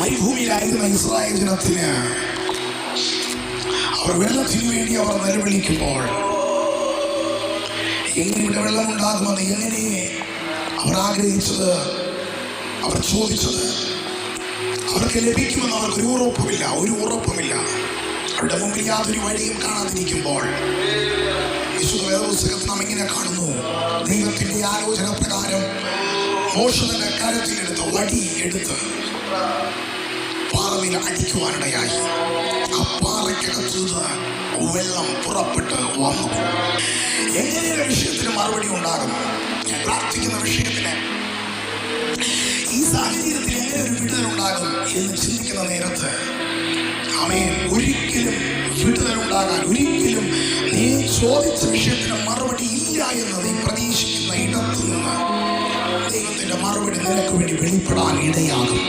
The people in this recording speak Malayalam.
മരുഭൂമിയിലായിരുന്ന ഇസ്രായേൽ ജനത്തിന് അവർ വെള്ളത്തിന് വേണ്ടി അവർ നിലവിളിക്കുമ്പോൾ എങ്ങനെ ഇവിടെ വെള്ളമുണ്ടാകുമെന്ന് എങ്ങനെ അവർ ആഗ്രഹിച്ചത്, അവർ ചോദിച്ചത്, അവർക്ക് ലഭിക്കുമെന്ന് അവർക്ക് ഒരു ഉറപ്പുമില്ല. അവരുടെ മുമ്പിൽ യാതൊരു വഴിയും കാണാതിരിക്കുമ്പോൾ വിശുദ്ധ വേദപുസ്തകത്തിൽ നാം ഇങ്ങനെ കാണുന്നു, ദൈവത്തിന്റെ ആലോചന പ്രകാരം മോശ തന്റെ കരത്തിലെടുത്ത വടി എടുത്ത് പാറയിൽ അടിക്കുവാനിടയായി. ആ പാറയ്ക്കകത്ത് വെള്ളം പുറപ്പെട്ട് വന്നു. എങ്ങനെ വിഷയത്തിന് മറുപടി ഉണ്ടാകും? ഞാൻ പ്രാർത്ഥിക്കുന്ന വിഷയത്തിന് ഈ സാഹചര്യത്തിൽ എങ്ങനെ ഒരു വിടുതലുണ്ടാകും എന്ന് ചിന്തിക്കുന്ന നേരത്ത് ആമേൻ, ഒരിക്കലും വിടുതലുണ്ടാകാൻ, ഒരിക്കലും നീ ചോദിച്ച വിഷയത്തിന് മറുപടി ഇല്ല എന്ന് നീ പ്രതീക്ഷിക്കുന്ന ഇടത്തു നിന്ന് ദൈവത്തിന്റെ മറുപടി നിനക്ക് വേണ്ടി വെളിപ്പെടാൻ ഇടയാകും.